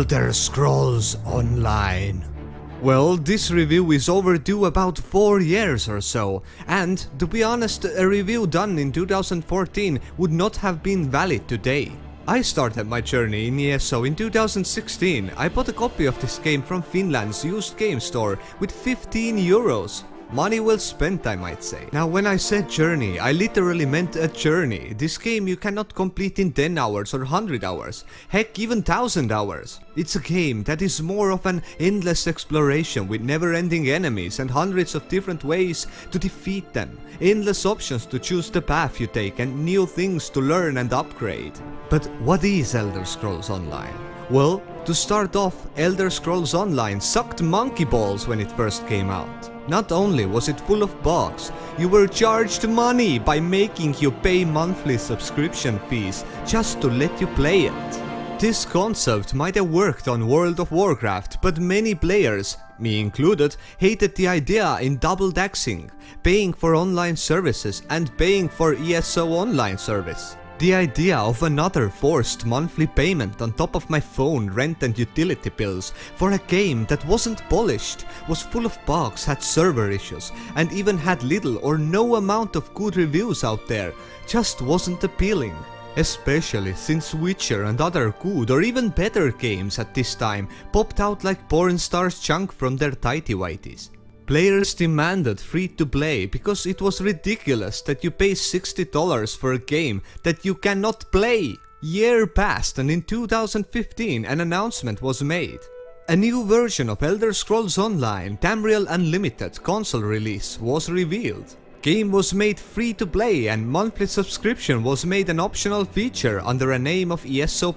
Elder Scrolls Online. Well, this review is overdue about 4 years or so, and to be honest, a review done in 2014 would not have been valid today. I started my journey in ESO in 2016. I bought a copy of this game from Finland's used game store with 15 euros. Money well spent, I might say. Now, when I said journey, I literally meant a journey. This game you cannot complete in 10 hours or 100 hours, heck even 1000 hours. It's a game that is more of an endless exploration with never-ending enemies and hundreds of different ways to defeat them, endless options to choose the path you take and new things to learn and upgrade. But what is Elder Scrolls Online? Well, to start off, Elder Scrolls Online sucked monkey balls when it first came out. Not only was it full of bugs, you were charged money by making you pay monthly subscription fees just to let you play it. This concept might have worked on World of Warcraft, but many players, me included, hated the idea in double taxing, paying for online services and paying for ESO online service. The idea of another forced monthly payment on top of my phone, rent and utility bills for a game that wasn't polished, was full of bugs, had server issues, and even had little or no amount of good reviews out there just wasn't appealing. Especially since Witcher and other good or even better games at this time popped out like porn stars chunk from their tighty-whities. Players demanded free-to-play because it was ridiculous that you pay $60 for a game that you cannot play. Year passed and in 2015 an announcement was made. A new version of Elder Scrolls Online, Tamriel Unlimited console release was revealed. Game was made free-to-play and monthly subscription was made an optional feature under a name of ESO+.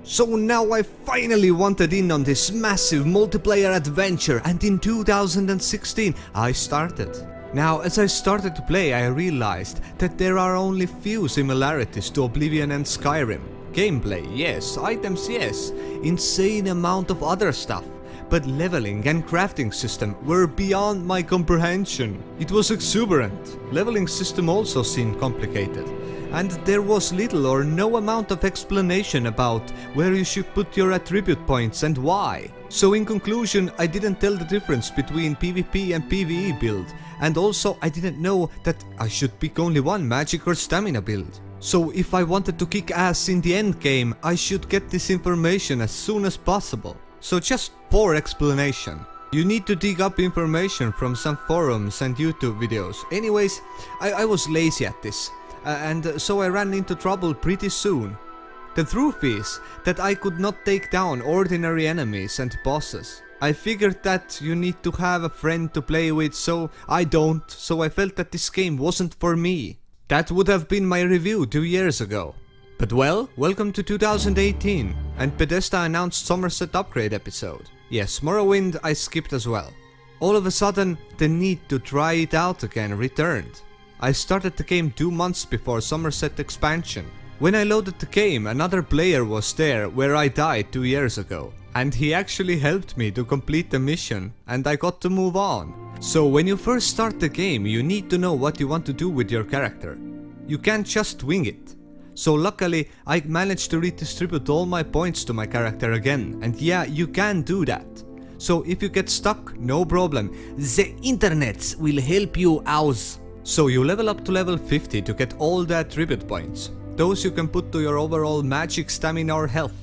So now I finally wanted in on this massive multiplayer adventure, and in 2016 I started. Now, as I started to play, I realized that there are only few similarities to Oblivion and Skyrim. Gameplay, yes. Items, yes. Insane amount of other stuff. But leveling and crafting system were beyond my comprehension. It was exuberant. Leveling system also seemed complicated. And there was little or no amount of explanation about where you should put your attribute points and why. So in conclusion, I didn't tell the difference between PvP and PvE build, and also I didn't know that I should pick only one magic or stamina build. So if I wanted to kick ass in the end game, I should get this information as soon as possible. So just poor explanation. You need to dig up information from some forums and YouTube videos. Anyways, I was lazy at this. And so I ran into trouble pretty soon. The truth is that I could not take down ordinary enemies and bosses. I figured that you need to have a friend to play with, so I don't, so I felt that this game wasn't for me. That would have been my review 2 years ago. But well, welcome to 2018, and Bethesda announced Somerset upgrade episode. Yes, Morrowind I skipped as well. All of a sudden, the need to try it out again returned. I started the game 2 months before Somerset expansion. When I loaded the game, another player was there where I died 2 years ago. And he actually helped me to complete the mission, and I got to move on. So when you first start the game, you need to know what you want to do with your character. You can't just wing it. So luckily, I managed to redistribute all my points to my character again, and yeah, you can do that. So if you get stuck, no problem. The internet will help you out. So you level up to level 50 to get all the attribute points. Those you can put to your overall magic, stamina or health.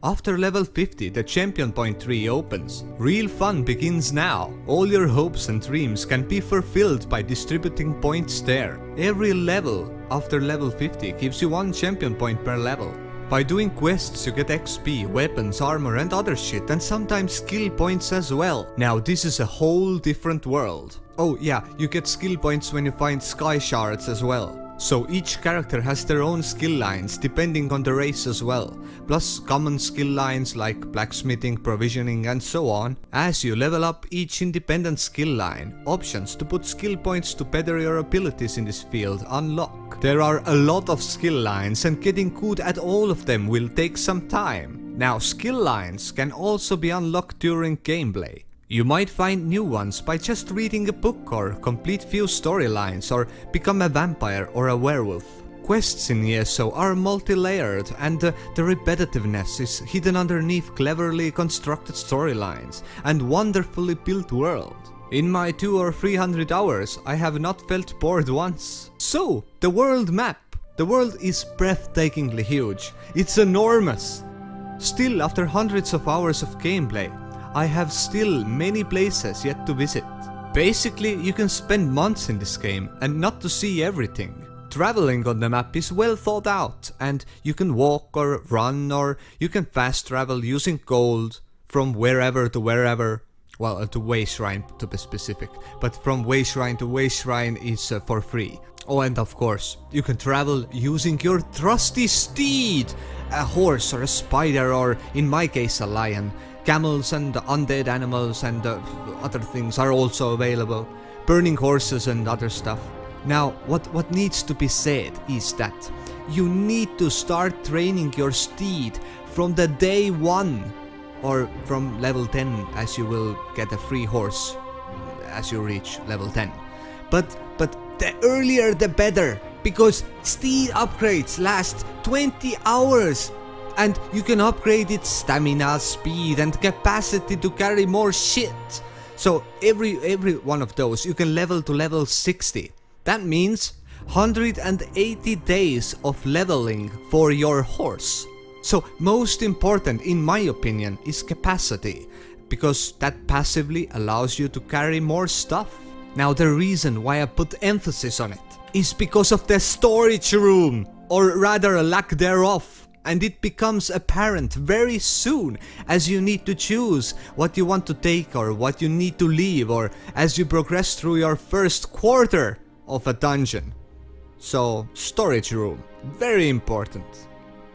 After level 50, the champion point tree opens. Real fun begins now. All your hopes and dreams can be fulfilled by distributing points there. Every level after level 50 gives you 1 champion point per level. By doing quests you get XP, weapons, armor and other shit, and sometimes skill points as well. Now this is a whole different world. Oh yeah, you get skill points when you find sky shards as well. So each character has their own skill lines depending on the race as well, plus common skill lines like blacksmithing, provisioning and so on. As you level up each independent skill line, options to put skill points to better your abilities in this field unlock. There are a lot of skill lines and getting good at all of them will take some time. Now skill lines can also be unlocked during gameplay. You might find new ones by just reading a book or complete few storylines or become a vampire or a werewolf. quests in ESO are multi-layered, and the repetitiveness is hidden underneath cleverly constructed storylines and wonderfully built world. In my 200 or 300 hours, I have not felt bored once. So, the world map. The world is breathtakingly huge. It's enormous. Still, after hundreds of hours of gameplay, I have still many places yet to visit. Basically, you can spend months in this game and not to see everything. Traveling on the map is well thought out, and you can walk or run, or you can fast travel using gold from wherever to wherever. Well, to Way Shrine to be specific, but from Way Shrine to Way Shrine is for free. Oh, and of course, you can travel using your trusty steed, a horse or a spider, or in my case a lion. Camels and undead animals and other things are also available. Burning horses and other stuff. Now, what needs to be said is that you need to start training your steed from the day 1. Or from level 10, as you will get a free horse as you reach level 10. But the earlier the better, because steed upgrades last 20 hours. And you can upgrade its stamina, speed and capacity to carry more shit. So every one of those you can level to level 60. That means 180 days of leveling for your horse. So most important in my opinion is capacity, because that passively allows you to carry more stuff. Now the reason why I put emphasis on it is because of the storage room, or rather a lack thereof. And it becomes apparent very soon as you need to choose what you want to take or what you need to leave, or as you progress through your first quarter of a dungeon. So storage room, very important.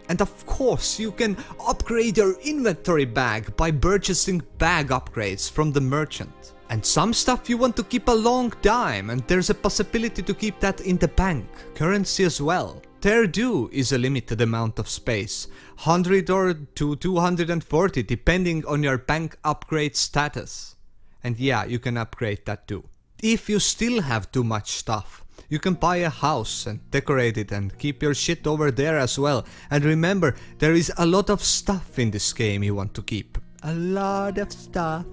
And of course you can upgrade your inventory bag by purchasing bag upgrades from the merchant. And some stuff you want to keep a long time, and there's a possibility to keep that in the bank, currency as well. There too is a limited amount of space, 100 or to 240 depending on your bank upgrade status. And yeah, you can upgrade that too. If you still have too much stuff, you can buy a house and decorate it and keep your shit over there as well. And remember, there is a lot of stuff in this game you want to keep. A lot of stuff.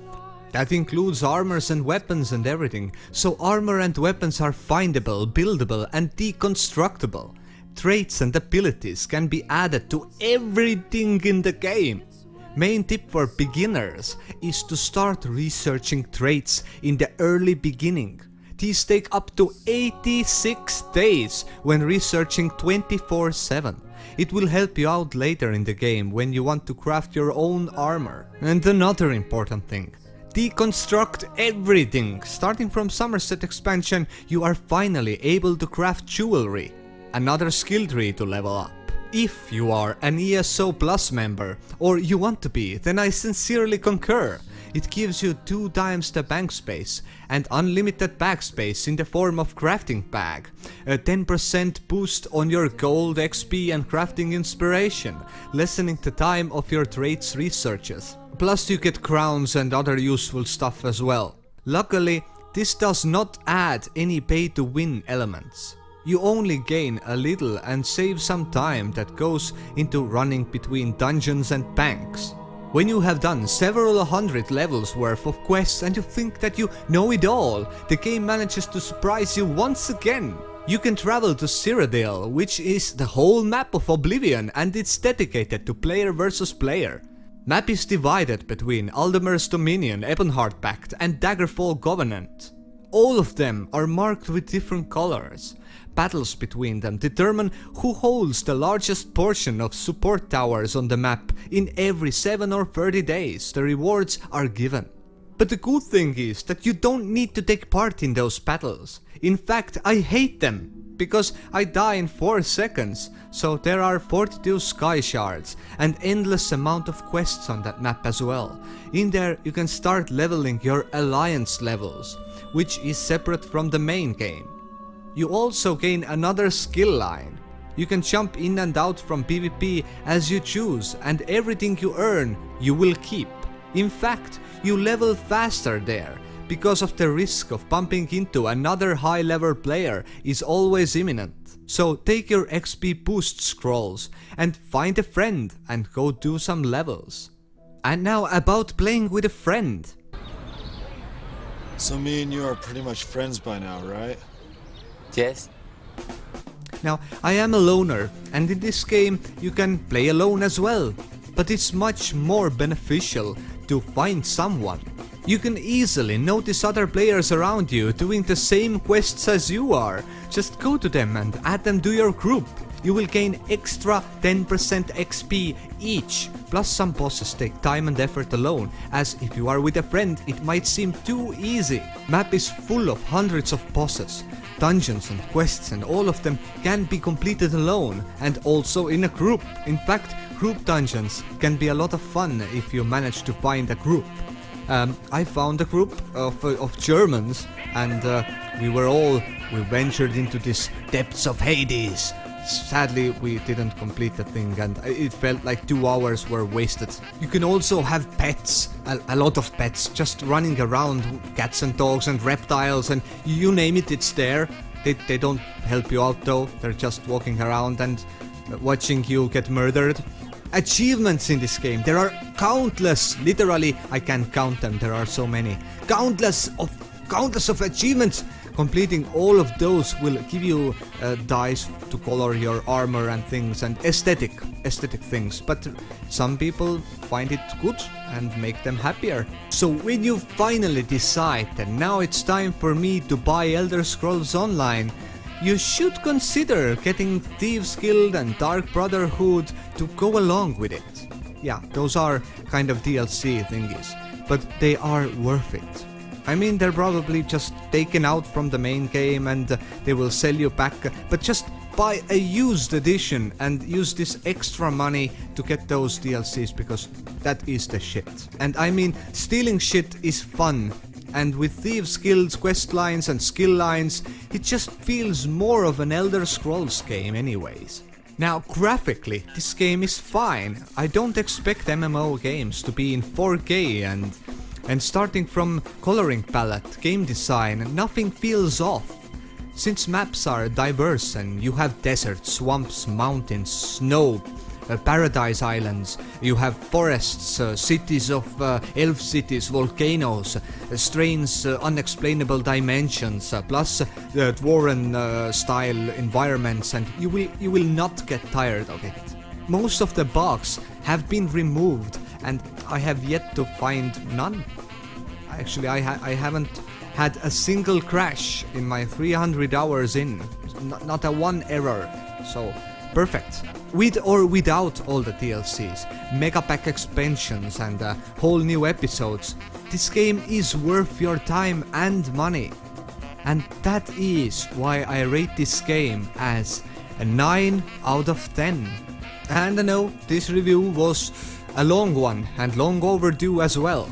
That includes armors and weapons and everything. So armor and weapons are findable, buildable and deconstructible. Traits and abilities can be added to everything in the game. Main tip for beginners is to start researching traits in the early beginning. These take up to 86 days when researching 24/7. It will help you out later in the game when you want to craft your own armor. And another important thing, deconstruct everything. Starting from Somerset expansion, you are finally able to craft jewelry. Another skill tree to level up. If you are an ESO Plus member, or you want to be, then I sincerely concur. It gives you 2 times the bank space and unlimited bag space in the form of crafting bag, a 10% boost on your gold, XP and crafting inspiration, lessening the time of your traits researches. Plus you get crowns and other useful stuff as well. Luckily, this does not add any pay to win elements. You only gain a little and save some time that goes into running between dungeons and banks. When you have done several hundred levels worth of quests and you think that you know it all, the game manages to surprise you once again. You can travel to Cyrodiil, which is the whole map of Oblivion, and it's dedicated to player versus player. Map is divided between Aldemer's Dominion, Ebonheart Pact and Daggerfall Covenant. All of them are marked with different colors. Battles between them determine who holds the largest portion of support towers on the map. In every 7 or 30 days, the rewards are given. But the good thing is that you don't need to take part in those battles. In fact, I hate them, because I die in 4 seconds, so there are 42 sky shards and endless amount of quests on that map as well. In there you can start leveling your alliance levels, which is separate from the main game. You also gain another skill line. You can jump in and out from PvP as you choose, and everything you earn you will keep. In fact, you level faster there, because of the risk of bumping into another high level player is always imminent. So take your XP boost scrolls and find a friend and go do some levels. And now about playing with a friend. So me and you are pretty much friends by now, right? Yes. Now, I am a loner, and in this game you can play alone as well, but it's much more beneficial to find someone. You can easily notice other players around you doing the same quests as you are. Just go to them and add them to your group. You will gain extra 10% XP each, plus some bosses take time and effort alone, as if you are with a friend it might seem too easy. Map is full of hundreds of bosses, dungeons and quests, and all of them can be completed alone and also in a group. In fact, group dungeons can be a lot of fun if you manage to find a group. I found a group of Germans, and we ventured into this depths of Hades. Sadly, we didn't complete the thing, and it felt like 2 hours were wasted. You can also have pets, a lot of pets, just running around, cats and dogs and reptiles, and you name it, it's there. They don't help you out though, they're just walking around and watching you get murdered. Achievements in this game, there are countless, literally I can't count them, there are so many. Countless of achievements. Completing all of those will give you dyes to color your armor and things, and aesthetic things, but some people find it good and make them happier. So when you finally decide that now it's time for me to buy Elder Scrolls Online, you should consider getting Thieves Guild and Dark Brotherhood to go along with it. Yeah, those are kind of DLC thingies, but they are worth it. I mean, they're probably just taken out from the main game and they will sell you back, but just buy a used edition and use this extra money to get those DLCs, because that is the shit. And I mean, stealing shit is fun, and with Thieves Guild's quest lines and skill lines, it just feels more of an Elder Scrolls game anyways. Now, graphically, this game is fine. I don't expect MMO games to be in 4K, and starting from coloring palette, game design, nothing feels off. Since maps are diverse and you have deserts, swamps, mountains, snow, paradise islands, you have forests, cities of elf cities, volcanoes, strange unexplainable dimensions, plus dwarven style environments, and you will not get tired of it. Most of the bugs have been removed, and I have yet to find none. Actually, I haven't had a single crash in my 300 hours in. Not a one error. So, perfect. With or without all the DLCs, mega pack expansions, and whole new episodes, this game is worth your time and money. And that is why I rate this game as a 9 out of 10. And I know this review was a long one and long overdue as well.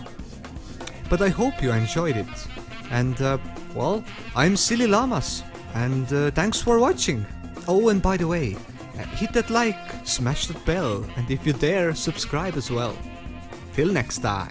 But I hope you enjoyed it. And well, I'm Sillyllamaz, and thanks for watching. Oh, and by the way, hit that like, smash that bell, and if you dare, subscribe as well. Till next time.